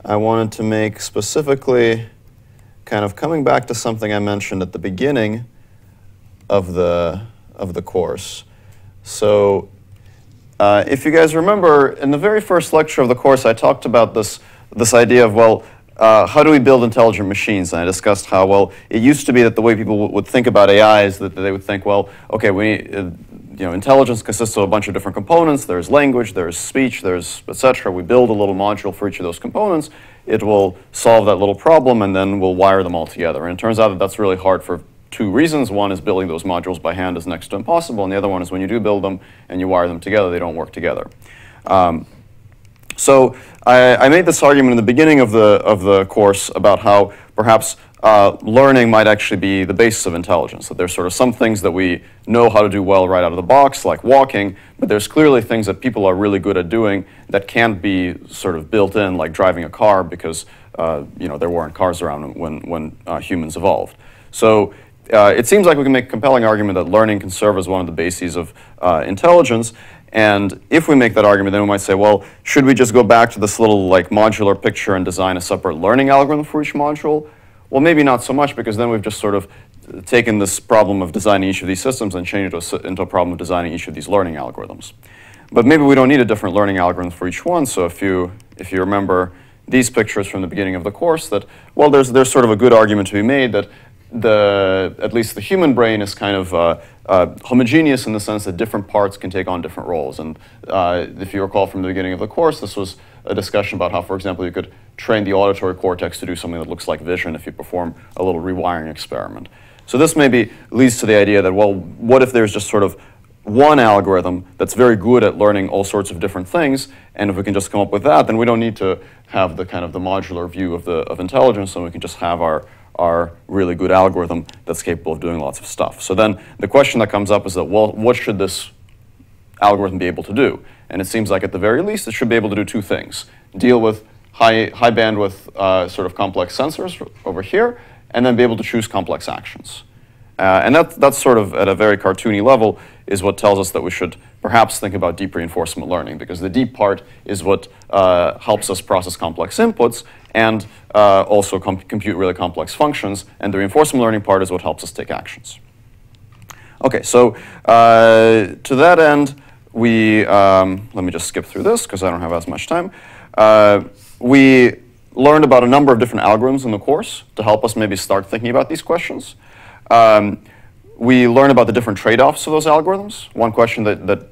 I wanted to make specifically kind of coming back to something I mentioned at the beginning of the course. So if you guys remember, in the very first lecture of the course, I talked about this idea of, well, how do we build intelligent machines? And I discussed how, well, it used to be that the way people would think about AI is that they would think, well, okay, intelligence consists of a bunch of different components. There's language, there's speech, there's etc. We build a little module for each of those components. It will solve that little problem, and then we'll wire them all together. And it turns out that that's really hard for two reasons. One is building those modules by hand is next to impossible, and the other one is when you do build them and you wire them together, they don't work together. So I made this argument in the beginning of the course about how perhaps learning might actually be the basis of intelligence, that there's sort of some things that we know how to do well right out of the box, like walking, but there's clearly things that people are really good at doing that can't be sort of built in, like driving a car, because there weren't cars around when humans evolved. So it seems like we can make a compelling argument that learning can serve as one of the bases of intelligence. And if we make that argument, then we might say, well, should we just go back to this little modular picture and design a separate learning algorithm for each module? Well, maybe not so much, because then we've just sort of taken this problem of designing each of these systems and changed it into a problem of designing each of these learning algorithms. But maybe we don't need a different learning algorithm for each one. So if you remember these pictures from the beginning of the course, that, well, there's sort of a good argument to be made that at least the human brain is kind of homogeneous in the sense that different parts can take on different roles. And if you recall from the beginning of the course, this was a discussion about how, for example, you could train the auditory cortex to do something that looks like vision if you perform a little rewiring experiment. So this maybe leads to the idea that, well, what if there's just sort of one algorithm that's very good at learning all sorts of different things, and if we can just come up with that, then we don't need to have the kind of the modular view of intelligence, and we can just have our really good algorithm that's capable of doing lots of stuff. So then the question that comes up is that, well, what should this algorithm be able to do? And it seems like at the very least it should be able to do two things: deal with high bandwidth sort of complex sensors over here, and then be able to choose complex actions. And that's sort of at a very cartoony level is what tells us that we should perhaps think about deep reinforcement learning, because the deep part is what helps us process complex inputs and also compute really complex functions, and the reinforcement learning part is what helps us take actions. Okay, so to that end, let me just skip through this because I don't have as much time. We learned about a number of different algorithms in the course to help us maybe start thinking about these questions. We learn about the different trade-offs of those algorithms. One question that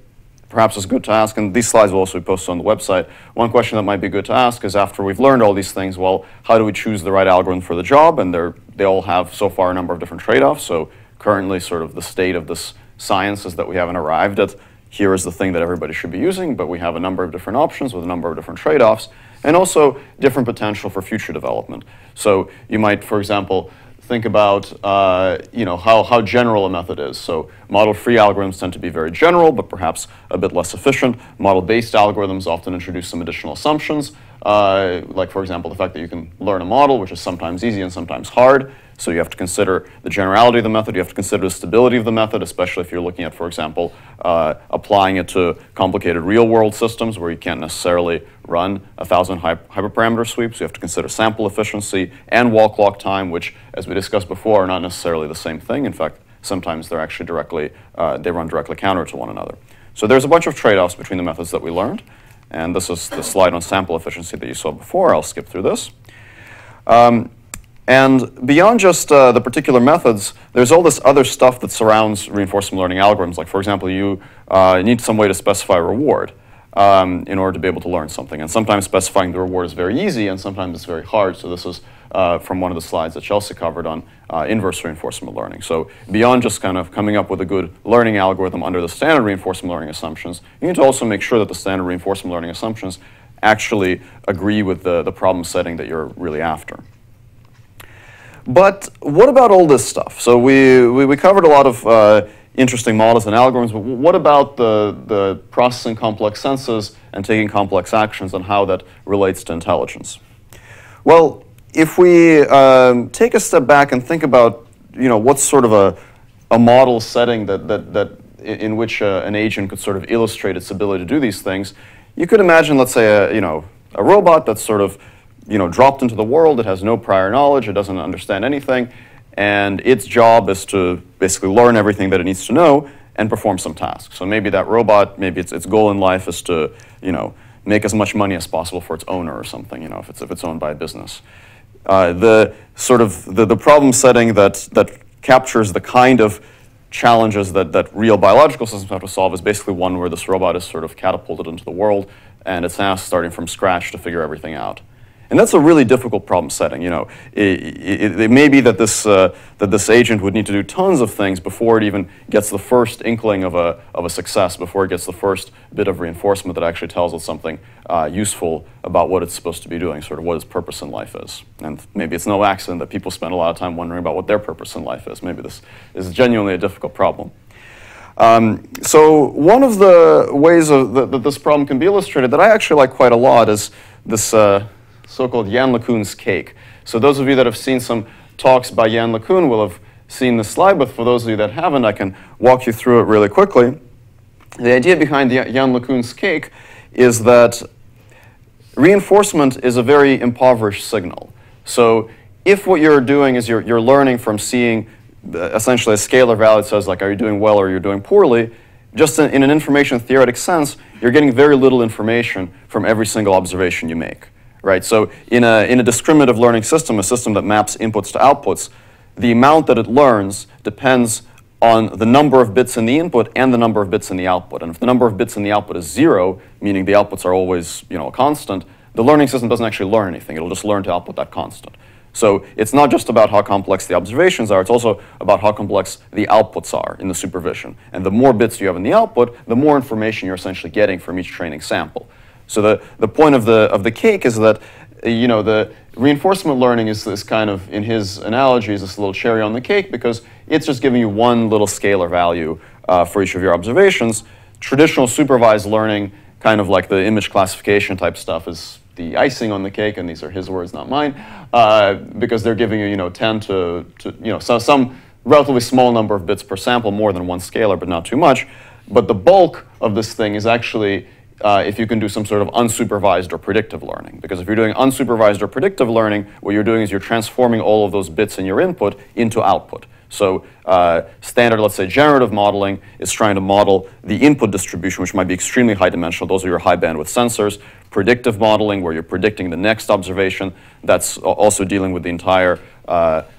perhaps is good to ask, and these slides will also be posted on the website, one question that might be good to ask is, after we've learned all these things, well, how do we choose the right algorithm for the job? And they all have so far a number of different trade-offs. So currently sort of the state of this science is that we haven't arrived at, here is the thing that everybody should be using, but we have a number of different options with a number of different trade-offs, and also different potential for future development. So you might, for example, think about how general a method is. So model-free algorithms tend to be very general, but perhaps a bit less efficient. Model-based algorithms often introduce some additional assumptions, like, for example, the fact that you can learn a model, which is sometimes easy and sometimes hard. So you have to consider the generality of the method. You have to consider the stability of the method, especially if you're looking at, for example, applying it to complicated real-world systems where you can't necessarily run 1,000 hyperparameter sweeps. You have to consider sample efficiency and walk-clock time, which, as we discussed before, are not necessarily the same thing. In fact, sometimes they're actually they run directly counter to one another. So there's a bunch of trade-offs between the methods that we learned. And this is the slide on sample efficiency that you saw before. I'll skip through this. And beyond just the particular methods, there's all this other stuff that surrounds reinforcement learning algorithms. Like, for example, you need some way to specify a reward in order to be able to learn something. And sometimes specifying the reward is very easy, and sometimes it's very hard. So this is from one of the slides that Chelsea covered on inverse reinforcement learning. So beyond just kind of coming up with a good learning algorithm under the standard reinforcement learning assumptions, you need to also make sure that the standard reinforcement learning assumptions actually agree with the problem setting that you're really after. But what about all this stuff? So we covered a lot of interesting models and algorithms, but what about the processing complex senses and taking complex actions, and how that relates to intelligence? Well, if we take a step back and think about, what's sort of a model setting in which an agent could sort of illustrate its ability to do these things, you could imagine, let's say, a robot that's sort of dropped into the world. It has no prior knowledge. It doesn't understand anything. And its job is to basically learn everything that it needs to know and perform some tasks. So maybe that robot, maybe its goal in life is to, make as much money as possible for its owner or something, if it's owned by a business. The problem setting that captures the kind of challenges that real biological systems have to solve is basically one where this robot is sort of catapulted into the world and it's asked starting from scratch to figure everything out. And that's a really difficult problem setting. It may be that this agent would need to do tons of things before it even gets the first inkling of a success, before it gets the first bit of reinforcement that actually tells it something useful about what it's supposed to be doing, sort of what its purpose in life is. And maybe it's no accident that people spend a lot of time wondering about what their purpose in life is. Maybe this is genuinely a difficult problem. So one of the ways that this problem can be illustrated that I actually like quite a lot is this so-called Yann LeCun's cake. So those of you that have seen some talks by Yann LeCun will have seen this slide, but for those of you that haven't, I can walk you through it really quickly. The idea behind the Yann LeCun's cake is that reinforcement is a very impoverished signal. So if what you're doing is you're learning from seeing essentially a scalar value that says, like, are you doing well or you're doing poorly, just in an information theoretic sense, you're getting very little information from every single observation you make. Right? So in a discriminative learning system, a system that maps inputs to outputs, the amount that it learns depends on the number of bits in the input and the number of bits in the output. And if the number of bits in the output is 0, meaning the outputs are always a constant, the learning system doesn't actually learn anything. It'll just learn to output that constant. So it's not just about how complex the observations are, it's also about how complex the outputs are in the supervision. And the more bits you have in the output, the more information you're essentially getting from each training sample. So the point of the cake is that the reinforcement learning is kind of, in his analogy, is this little cherry on the cake because it's just giving you one little scalar value for each of your observations. Traditional supervised learning, kind of like the image classification type stuff, is the icing on the cake, and these are his words, not mine, because they're giving you 10 to some relatively small number of bits per sample, more than one scalar, but not too much. But the bulk of this thing is actually if you can do some sort of unsupervised or predictive learning. Because if you're doing unsupervised or predictive learning, what you're doing is you're transforming all of those bits in your input into output. So standard, let's say, generative modeling is trying to model the input distribution, which might be extremely high dimensional. Those are your high bandwidth sensors. Predictive modeling, where you're predicting the next observation, that's also dealing with the entire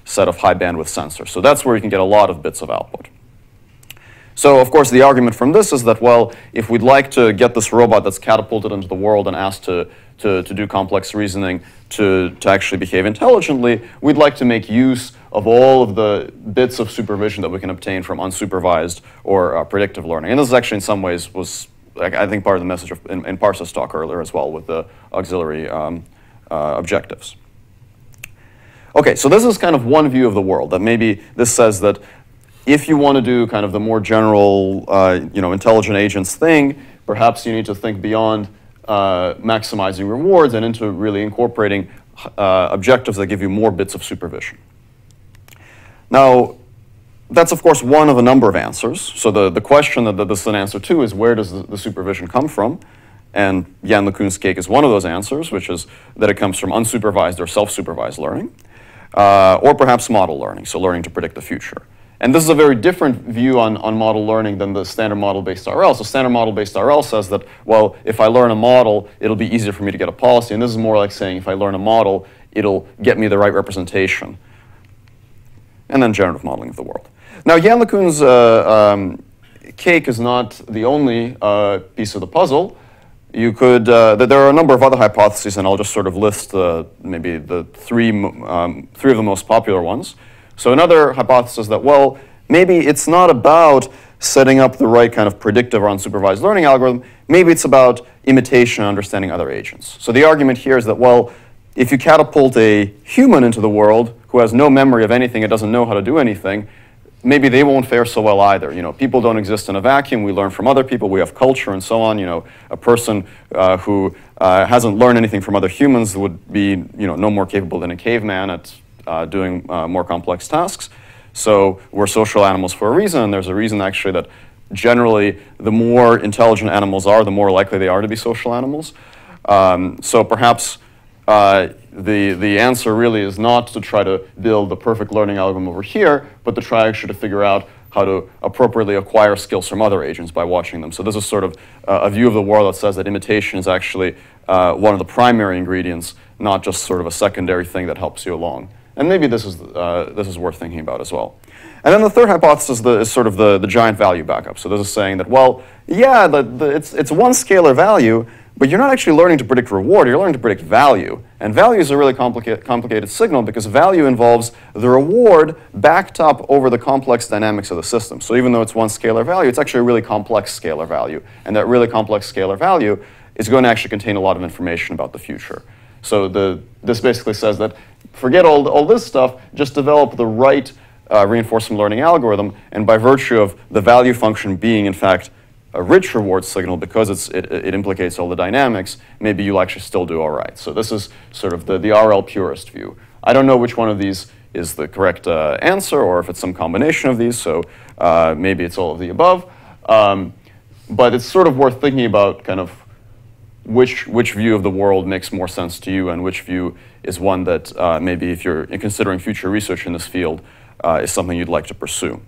set of high bandwidth sensors. So that's where you can get a lot of bits of output. So, of course, the argument from this is that, well, if we'd like to get this robot that's catapulted into the world and asked to do complex reasoning to actually behave intelligently, we'd like to make use of all of the bits of supervision that we can obtain from unsupervised or predictive learning. And this is actually, in some ways, was, I think, part of the message in Parsa's talk earlier as well, with the auxiliary objectives. Okay, so this is kind of one view of the world, that maybe this says that if you want to do kind of the more general, intelligent agents thing, perhaps you need to think beyond maximizing rewards and into really incorporating objectives that give you more bits of supervision. Now, that's, of course, one of a number of answers. So the question that this is an answer to is, where does the supervision come from? And Yann LeCun's cake is one of those answers, which is that it comes from unsupervised or self-supervised learning, or perhaps model learning, so learning to predict the future. And this is a very different view on model learning than the standard model-based RL. So standard model-based RL says that, well, if I learn a model, it'll be easier for me to get a policy. And this is more like saying, if I learn a model, it'll get me the right representation. And then generative modeling of the world. Now, Yann LeCun's cake is not the only piece of the puzzle. You could, there are a number of other hypotheses, and I'll just sort of list maybe the three of the most popular ones. So another hypothesis that, well, maybe it's not about setting up the right kind of predictive or unsupervised learning algorithm. Maybe it's about imitation and understanding other agents. So the argument here is that, well, if you catapult a human into the world who has no memory of anything and doesn't know how to do anything, maybe they won't fare so well either. People don't exist in a vacuum. We learn from other people. We have culture and so on. A person who hasn't learned anything from other humans would be, no more capable than a caveman at doing more complex tasks. So we're social animals for a reason, and there's a reason actually that generally the more intelligent animals are, the more likely they are to be social animals. So perhaps the answer really is not to try to build the perfect learning algorithm over here, but to try actually to figure out how to appropriately acquire skills from other agents by watching them. So this is sort of a view of the world that says that imitation is actually one of the primary ingredients, not just sort of a secondary thing that helps you along. And maybe this is worth thinking about as well. And then the third hypothesis is sort of the giant value backup. So this is saying that, well, yeah, it's one scalar value, but you're not actually learning to predict reward, you're learning to predict value. And value is a really complicated signal because value involves the reward backed up over the complex dynamics of the system. So even though it's one scalar value, it's actually a really complex scalar value. And that really complex scalar value is going to actually contain a lot of information about the future. So this basically says that forget all this stuff, just develop the right reinforcement learning algorithm, and by virtue of the value function being, in fact, a rich reward signal because it implicates all the dynamics, maybe you'll actually still do all right. So this is sort of the RL purist view. I don't know which one of these is the correct answer or if it's some combination of these, so maybe it's all of the above. But it's sort of worth thinking about kind of which view of the world makes more sense to you and which view is one that maybe if you're considering future research in this field is something you'd like to pursue.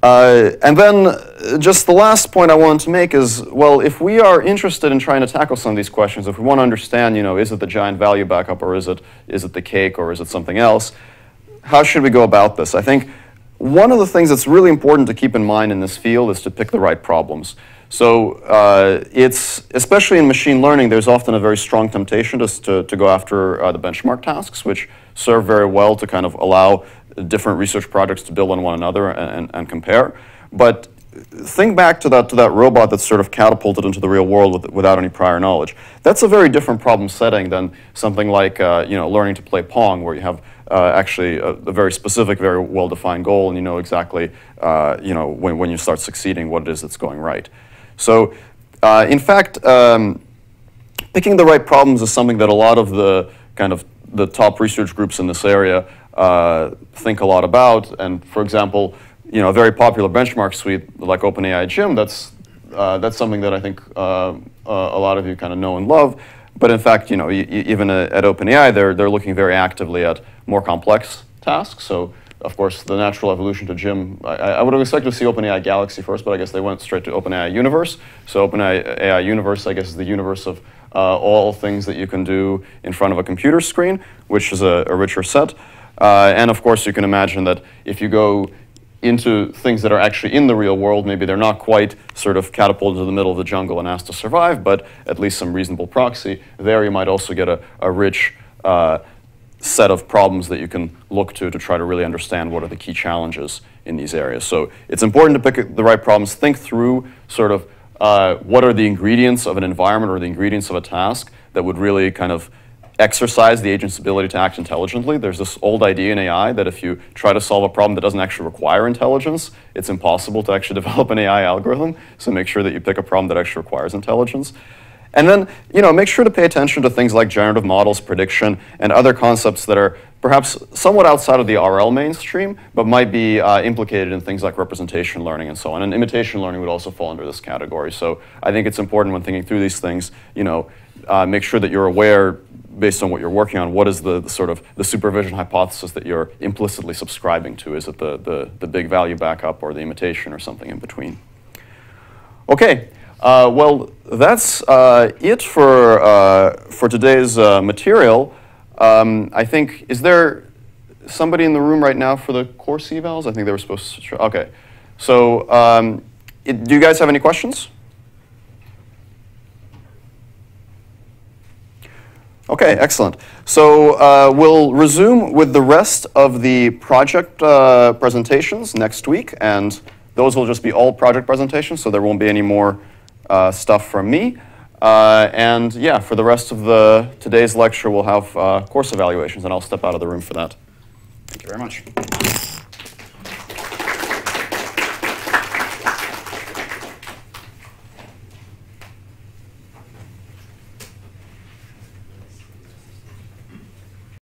And then just the last point I wanted to make is, well, if we are interested in trying to tackle some of these questions, if we want to understand, is it the giant value backup or is it the cake or is it something else, how should we go about this? I think one of the things that's really important to keep in mind in this field is to pick the right problems. So it's, especially in machine learning, there's often a very strong temptation to go after the benchmark tasks, which serve very well to kind of allow different research projects to build on one another and compare. But think back to that robot that's sort of catapulted into the real world without any prior knowledge. That's a very different problem setting than something like learning to play Pong, where you have actually a very specific, very well-defined goal, and you know exactly when you start succeeding what it is that's going right. So in fact, picking the right problems is something that a lot of the top research groups in this area think a lot about. And for example, a very popular benchmark suite like OpenAI Gym, that's something that I think a lot of you kind of know and love. But in fact, even at OpenAI, they're looking very actively at more complex tasks. So of course, the natural evolution to Gym, I would have expected to see OpenAI Galaxy first, but I guess they went straight to OpenAI Universe. So OpenAI Universe, I guess, is the universe of all things that you can do in front of a computer screen, which is a richer set. And of course, you can imagine that if you go into things that are actually in the real world, maybe they're not quite sort of catapulted to the middle of the jungle and asked to survive, but at least some reasonable proxy. There you might also get a rich set of problems that you can look to try to really understand what are the key challenges in these areas. So it's important to pick the right problems, think through sort of what are the ingredients of an environment or the ingredients of a task that would really kind of exercise the agent's ability to act intelligently. There's this old idea in AI that if you try to solve a problem that doesn't actually require intelligence, it's impossible to actually develop an AI algorithm. So make sure that you pick a problem that actually requires intelligence. And then, make sure to pay attention to things like generative models, prediction, and other concepts that are perhaps somewhat outside of the RL mainstream, but might be implicated in things like representation learning and so on. And imitation learning would also fall under this category. So I think it's important when thinking through these things, make sure that you're aware, based on what you're working on, what is the sort of the supervision hypothesis that you're implicitly subscribing to? Is it the big value backup or the imitation or something in between? Okay. Well, that's it for today's material. I think, is there somebody in the room right now for the course evals? I think they were supposed to. Okay. So do you guys have any questions? Okay, excellent. So we'll resume with the rest of the project presentations next week, and those will just be all project presentations, so there won't be any more stuff from me. And yeah, for the rest of today's lecture, we'll have course evaluations, and I'll step out of the room for that. Thank you very much.